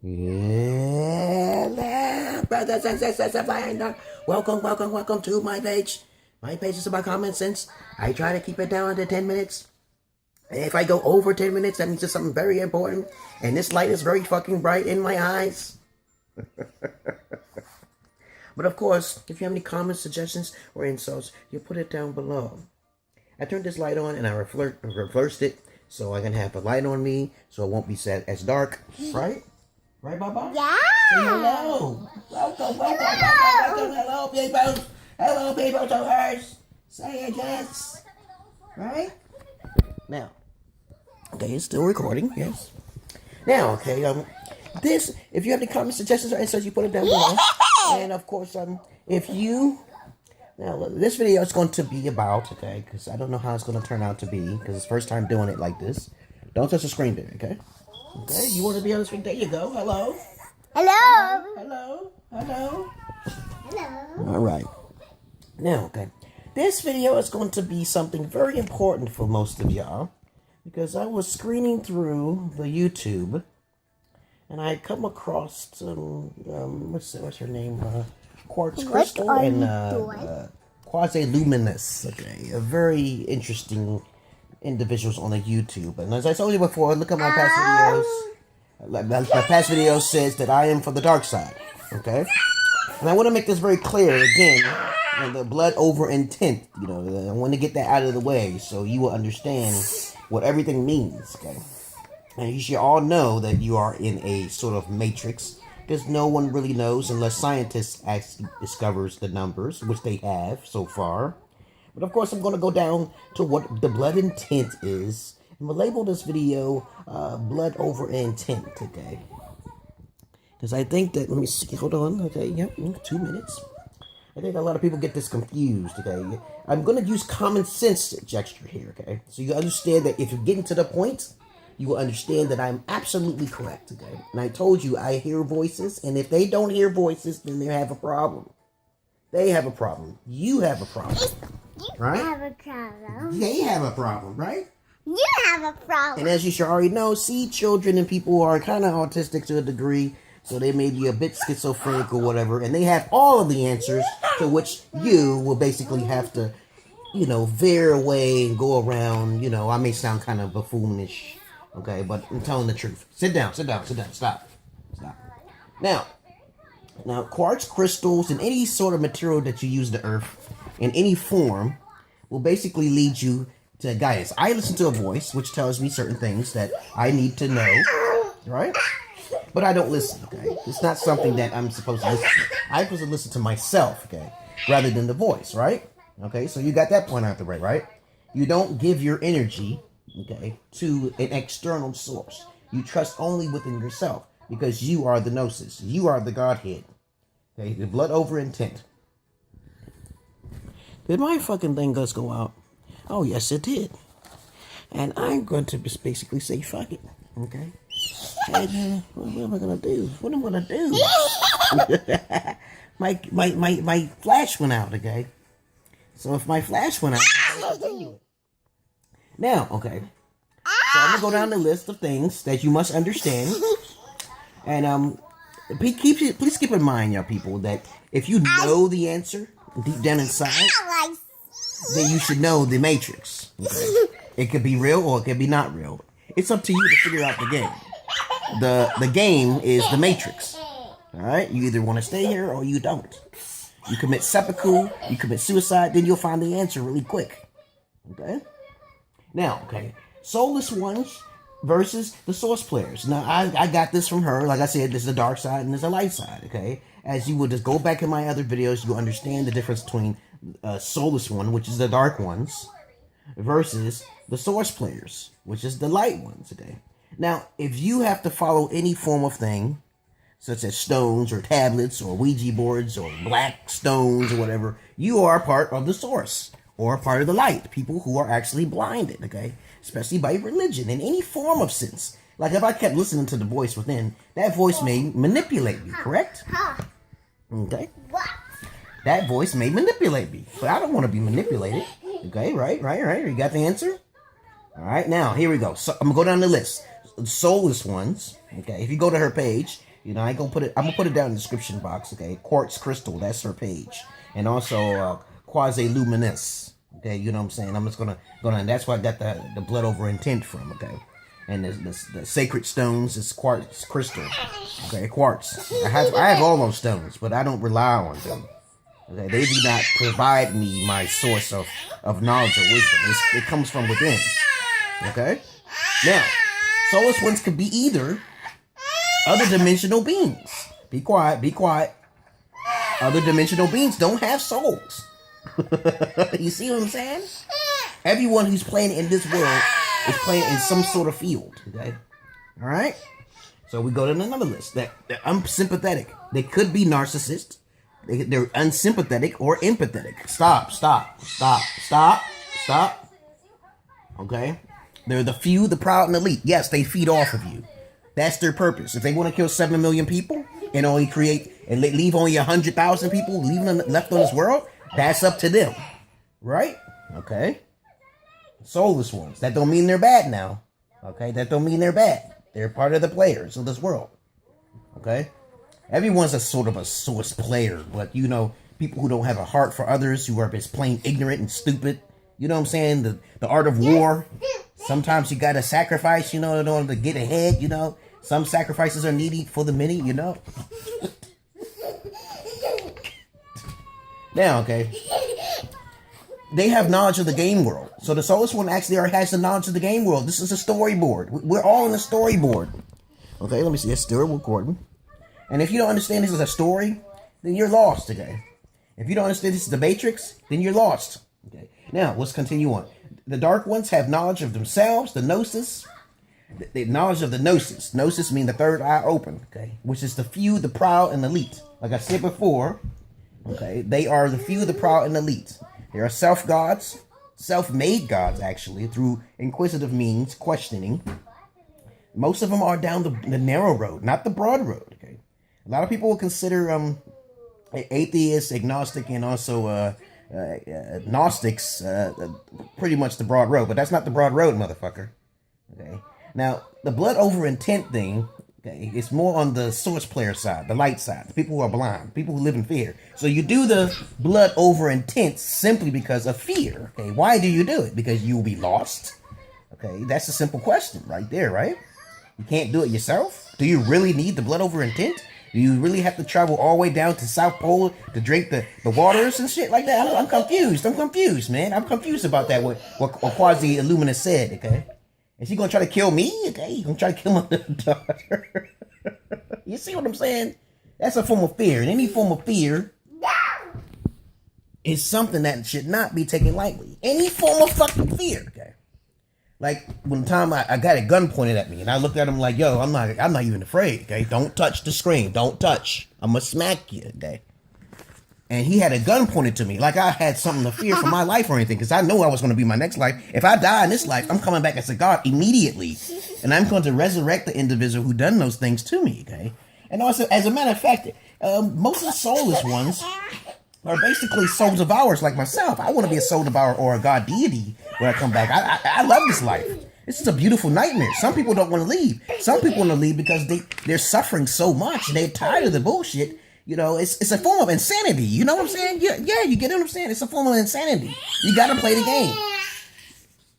Yeah, brothers and sisters of Iron, welcome to my page. My page is about common sense. I try to keep it down to 10 minutes. And if I go over 10 minutes, that means it's something very important. And this light is very fucking bright in my eyes. But of course, if you have any comments, suggestions, or insults, you put it down below. I turned this light on and I reversed it so I can have a light on me so it won't be set as dark, right? Right, Baba? Yeah. Say hello. Welcome, hello, people. Hello, people to hers. Say it, yes. Right? Now, okay, it's still recording, yes. Now, okay, this, if you have any comments, suggestions, or insults, you put it down below. And of course, if you, now this video is going to be about, okay, because I don't know how it's going to turn out to be, because it's the first time doing it like this. Don't touch the screen there, okay? Okay, you want to be on the screen? There you go. Hello. Hello. Hello. Hello. Hello. All right. Now, okay, this video is going to be something very important for most of y'all, because I was screening through the YouTube, and I had come across what's her name? Quartz Crystal and Quasi-Luminous. Okay, a very interesting individuals on the YouTube. And as I told you before, look at my past videos. My past video says that I am for the dark side. Okay? And I want to make this very clear again. The blood over intent. You know, I want to get that out of the way so you will understand what everything means. Okay? And you should all know that you are in a sort of matrix, because no one really knows unless scientists actually discovers the numbers, which they have so far. But of course, I'm going to go down to what the blood intent is. And we'll label this video blood over intent today. Because I think that, let me see, hold on, okay, yep, 2 minutes. I think a lot of people get this confused, okay. I'm going to use common sense gesture here, okay. So you understand that if you're getting to the point, you will understand that I'm absolutely correct, okay. And I told you I hear voices, and if they don't hear voices, then they have a problem. They have a problem. You have a problem. Right? Have a problem. They have a problem, right? You have a problem. And as you should already know, see, children and people are kind of autistic to a degree, so they may be a bit schizophrenic or whatever, and they have all of the answers to which you will basically have to, you know, veer away and go around. You know, I may sound kind of buffoonish, okay, but I'm telling the truth. Sit down, stop. Now, quartz crystals and any sort of material that you use the earth in any form will basically lead you to guidance. I listen to a voice which tells me certain things that I need to know, right? But I don't listen, okay? It's not something that I'm supposed to listen to. I'm supposed to listen to myself, okay? Rather than the voice, right? Okay, so you got that point out the way, right? You don't give your energy, okay, to an external source. You trust only within yourself because you are the gnosis. You are the Godhead. Okay, the blood over intent. Did my fucking thing just go out? Oh, yes, it did. And I'm going to just basically say, fuck it. Okay? And, what am I going to do? What am I going to do? my flash went out, okay? So if my flash went out, I'm going to continue it. Now, okay. So I'm going to go down the list of things that you must understand. And, please keep in mind, y'all people, that if you know the answer deep down inside, then you should know the matrix. Okay? It could be real or it could be not real. It's up to you to figure out the game. The game is the matrix. Alright? You either want to stay here or you don't. You commit seppuku, you commit suicide, then you'll find the answer really quick. Okay? Now, okay. Soulless ones versus the source players. Now, I got this from her. Like I said, there's a dark side and there's a light side, okay? As you would just go back in my other videos, you'll understand the difference between soulless one, which is the dark ones, versus the source players, which is the light ones, okay? Now, if you have to follow any form of thing, such as stones or tablets or Ouija boards or black stones or whatever, you are part of the source or part of the light. People who are actually blinded, okay? Especially by religion in any form of sense. Like if I kept listening to the voice within, that voice may manipulate me, correct? Okay? That voice may manipulate me, but I don't want to be manipulated. Okay, right. You got the answer? All right, now, here we go. So I'm going to go down the list. Soulless ones, okay? If you go to her page, You know, I ain't gonna put it. I'm gonna put it down in the description box. Okay, quartz crystal. That's her page, and also quasi luminous. Okay, you know what I'm saying. I'm just gonna, and that's where I got the blood over intent from. Okay, and the sacred stones is quartz crystal. Okay, quartz. I have all those stones, but I don't rely on them. Okay, they do not provide me my source of knowledge or wisdom. It comes from within. Okay, now soulless ones could be either other dimensional beings. Be quiet, be quiet. Other dimensional beings don't have souls. You see what I'm saying? Everyone who's playing in this world is playing in some sort of field. Okay? Alright? So we go to another list. They're unsympathetic. They could be narcissists. They're unsympathetic or empathetic. Stop. Okay? They're the few, the proud, and elite. Yes, they feed off of you. That's their purpose. If they want to kill 7 million people and only create and leave only 100,000 people left on this world, that's up to them. Right? Okay? Soulless ones. That don't mean they're bad now. Okay? That don't mean they're bad. They're part of the players of this world. Okay? Everyone's a sort of a source player, but you know, people who don't have a heart for others, who are just plain ignorant and stupid. You know what I'm saying? The art of war. Sometimes you gotta sacrifice, you know, in order to get ahead, you know. Some sacrifices are needed for the many, you know. Now, okay. They have knowledge of the game world. So the soulless one actually has the knowledge of the game world. This is a storyboard. We're all in a storyboard. Okay, let me see. It's still recording. And if you don't understand this is a story, then you're lost, okay? If you don't understand this is the Matrix, then you're lost. Okay. Now, let's continue on. The dark ones have knowledge of themselves, the gnosis. The knowledge of the gnosis. Gnosis means the third eye open, okay? Which is the few, the proud, and elite. Like I said before, okay? They are the few, the proud, and elite. They are self-gods, self-made gods, actually, through inquisitive means, questioning. Most of them are down the narrow road, not the broad road, okay? A lot of people will consider atheist, agnostic, and also Gnostics pretty much the broad road, but that's not the broad road, motherfucker. Okay. Now, the blood over intent thing, okay, it's more on the source player side, the light side, the people who are blind, people who live in fear. So you do the blood over intent simply because of fear. Okay, why do you do it? Because you will be lost. Okay, that's a simple question right there, right? You can't do it yourself. Do you really need the blood over intent? Do you really have to travel all the way down to South Pole to drink the waters and shit like that? I'm confused, man. I'm confused about that, what Quasi Illumina said, okay? Is he gonna try to kill me? Okay, he's gonna try to kill my daughter. You see what I'm saying? That's a form of fear. And any form of fear is something that should not be taken lightly. Any form of fucking fear, okay? Like, one time I got a gun pointed at me, and I looked at him like, yo, I'm not even afraid, okay? Don't touch the screen. Don't touch. I'm gonna smack you, okay? And he had a gun pointed to me, like I had something to fear for my life or anything, because I know I was going to be my next life. If I die in this life, I'm coming back as a god immediately. And I'm going to resurrect the individual who done those things to me, okay? And also, as a matter of fact, most of the soulless ones are basically soul devourers like myself. I want to be a soul devourer or a god deity when I come back. I love this life. This is a beautiful nightmare. Some people don't want to leave. Some people want to leave because they're suffering so much and they're tired of the bullshit. You know, it's a form of insanity. You know what I'm saying? Yeah, you get what I'm saying? It's a form of insanity. You got to play the game.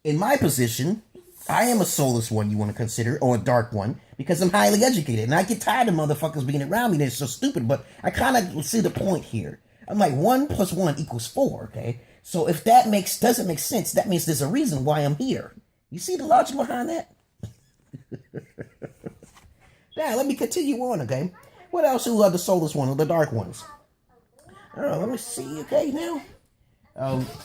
In my position, I am a soulless one you want to consider, or a dark one, because I'm highly educated. And I get tired of motherfuckers being around me. They're so stupid, but I kind of see the point here. I'm like, 1 + 1 = 4, okay? So if that doesn't make sense, that means there's a reason why I'm here. You see the logic behind that? Now, let me continue on, okay? What else? Who are the soulless ones or the dark ones? Let me see. Okay,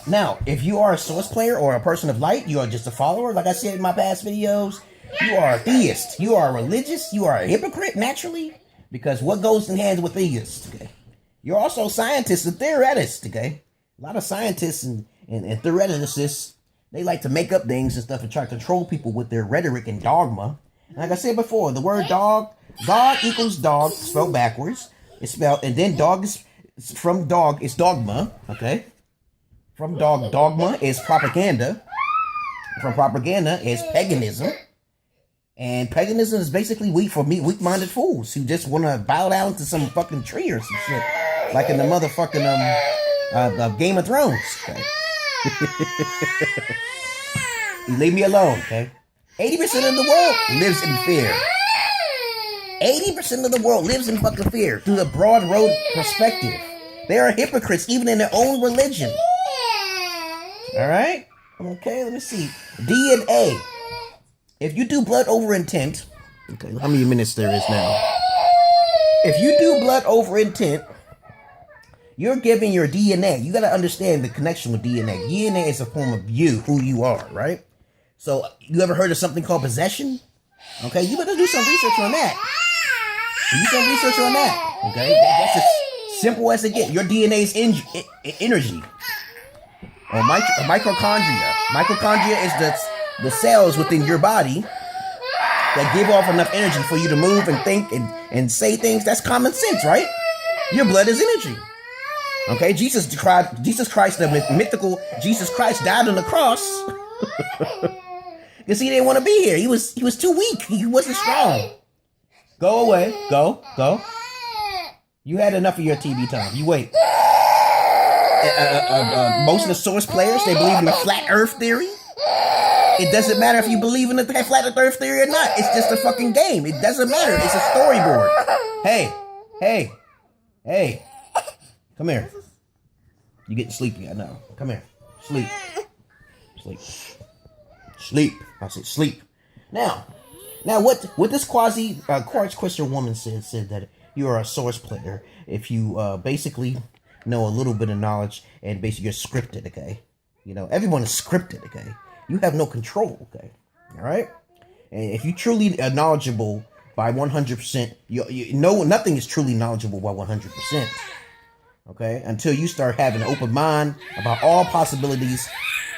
now, if you are a source player or a person of light, you are just a follower. Like I said in my past videos, you are a theist. You are religious. You are a hypocrite, naturally, because what goes in hand with theists? Okay, you're also scientists and theoreticists. Okay, a lot of scientists and theoreticists, they like to make up things and stuff and try to control people with their rhetoric and dogma. And like I said before, the word God equals dog, spelled backwards. It's spelled, and then dog is from dog is dogma, okay? From dogma is propaganda. From propaganda is paganism. And paganism is basically weak-minded fools who just want to bow down to some fucking tree or some shit, like in the motherfucking Game of Thrones. Okay? You leave me alone, okay? 80% of the world lives in fear. 80% of the world lives in fucking fear through the broad road perspective. They are hypocrites even in their own religion. All right? Okay, let me see. DNA. If you do blood over intent, okay, how many minutes there is now? If you do blood over intent, you're giving your DNA. You got to understand the connection with DNA. DNA is a form of you, who you are, right? So, you ever heard of something called possession? Okay, you better do some research on that. Do some research on that. Okay, that's as simple as it gets. Your DNA is energy. Or mitochondria. Mitochondria is the cells within your body that give off enough energy for you to move and think and say things. That's common sense, right? Your blood is energy. Okay, Jesus Christ, the mythical Jesus Christ, died on the cross because he didn't want to be here. He was too weak. He wasn't strong. Go away. Go. You had enough of your TV time. You wait. Most of the source players, they believe in the flat earth theory. It doesn't matter if you believe in the flat earth theory or not. It's just a fucking game. It doesn't matter. It's a storyboard. Hey. Come here. You getting sleepy, I know. Come here. Sleep. I said sleep. Now what this quartz crystal woman said that you are a source player if you basically know a little bit of knowledge and basically you're scripted, okay? You know, everyone is scripted, okay? You have no control, okay? All right? And if you truly are knowledgeable by 100%, you know nothing is truly knowledgeable by 100%. Okay? Until you start having an open mind about all possibilities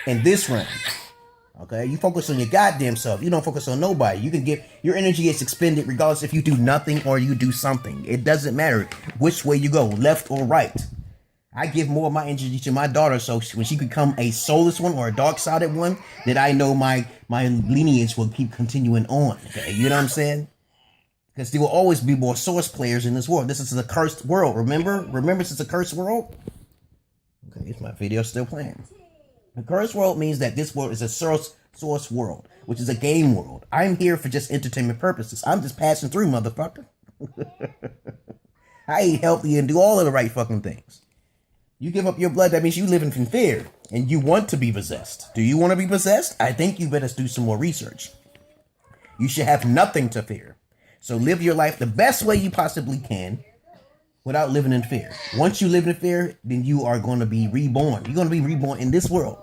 in this realm. Okay? You focus on your goddamn self. You don't focus on nobody. You can get your energy is expended regardless if you do nothing or you do something. It doesn't matter which way you go, left or right. I give more of my energy to my daughter, so when she become a soulless one or a dark-sided one, that I know my lineage will keep continuing on. Okay, you know what I'm saying? Because there will always be more source players in this world. This is a cursed world. Remember, it's a cursed world. Okay, is my video still playing? The cursed world means that this world is a source world, which is a game world. I'm here for just entertainment purposes. I'm just passing through, motherfucker. I eat healthy and do all of the right fucking things. You give up your blood, that means you live in fear, and you want to be possessed. Do you want to be possessed? I think you better do some more research. You should have nothing to fear. So live your life the best way you possibly can without living in fear. Once you live in fear, then you are going to be reborn. You're going to be reborn in this world.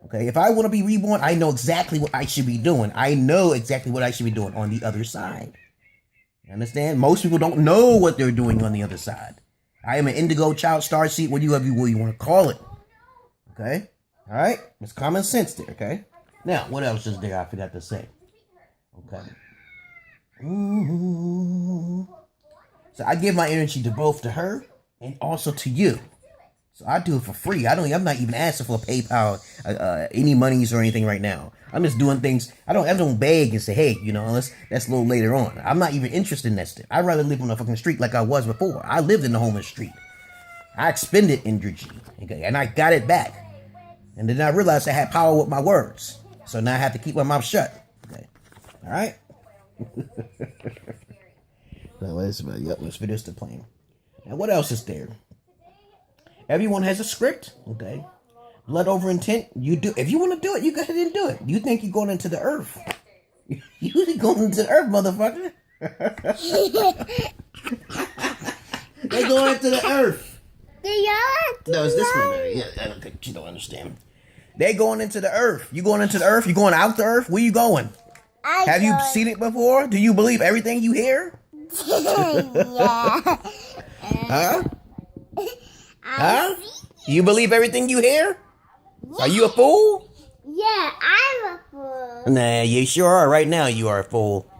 Okay, if I want to be reborn, I know exactly what I should be doing. I know exactly what I should be doing on the other side. You understand? Most people don't know what they're doing on the other side. I am an indigo child starseed, whatever you want to call it. Okay? All right? It's common sense there, okay? Now, what else is there I forgot to say? Okay. So I give my energy to both to her and also to you. So I do it for free. I'm not even asking for PayPal, any monies or anything right now. I'm just doing things. I don't beg and say, hey, you know, that's a little later on. I'm not even interested in that stuff. I'd rather live on the fucking street like I was before. I lived in the homeless street. I expended energy, okay, and I got it back. And then I realized I had power with my words. So now I have to keep my mouth shut. Okay. All right? This video's still playing. Now, what else is there? Everyone has a script, okay? Blood over intent, you do. If you want to do it, you go ahead and do it. You think you're going into the earth. You going into the earth, motherfucker. They're going into the earth. No, it's this one. Yeah, I don't think you don't understand. They're going into the earth. You going into the earth? You going out the earth? Where you going? Have you seen it before? Do you believe everything you hear? Yeah. Huh? Huh? You believe everything you hear? Are you a fool? Yeah, I'm a fool. Nah, you sure are. Right now you are a fool.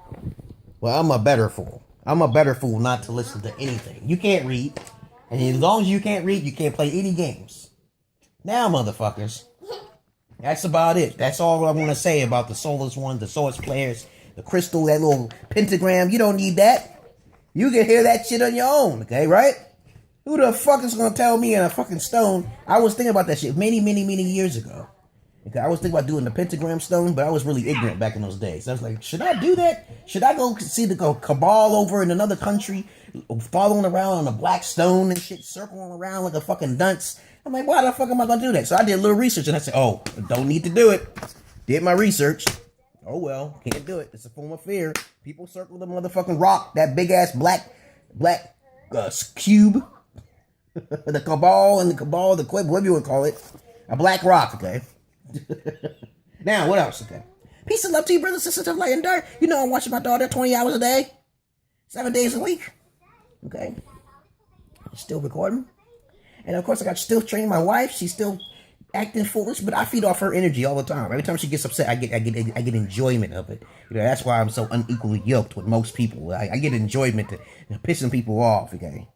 Well, I'm a better fool. I'm a better fool not to listen to anything. You can't read. And as long as you can't read, you can't play any games. Now, motherfuckers. That's about it. That's all I want to say about the soulless ones, the source players, the crystal, that little pentagram. You don't need that. You can hear that shit on your own, okay, right? Who the fuck is gonna tell me in a fucking stone? I was thinking about that shit many years ago. Okay, I was thinking about doing the pentagram stone, but I was really ignorant back in those days. I was like, should I do that? Should I go see the cabal over in another country, following around on a black stone and shit, circling around like a fucking dunce? I'm like, why the fuck am I gonna do that? So I did a little research and I said, oh, don't need to do it. Did my research. Oh well, can't do it. It's a form of fear. People circle the motherfucking rock, that big ass black cube. The cabal, the quib, whatever you want to call it. A black rock, okay? Now, what else, okay? Peace and love to you, brothers and sisters of light and dark. You know I'm watching my daughter 20 hours a day. 7 days a week. Okay? Still recording. And of course, I got still training my wife. She's still acting foolish, but I feed off her energy all the time. Every time she gets upset, I get enjoyment of it. You know, that's why I'm so unequally yoked with most people. I get enjoyment to pissing people off, okay?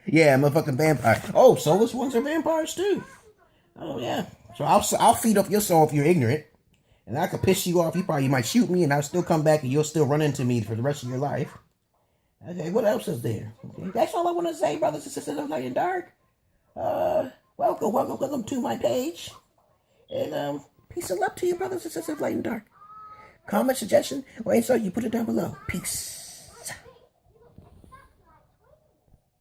Yeah, I'm a fucking vampire. Oh, soulless ones are vampires too. Oh yeah. So I'll feed off your soul if you're ignorant, and I could piss you off. You might shoot me, and I'll still come back, and you'll still run into me for the rest of your life. Okay, what else is there? Okay, that's all I want to say, brothers and sisters of light and dark. Welcome to my page, and peace and love to you, brothers and sisters of light and dark. Comment, suggestion, or insult, you put it down below. Peace.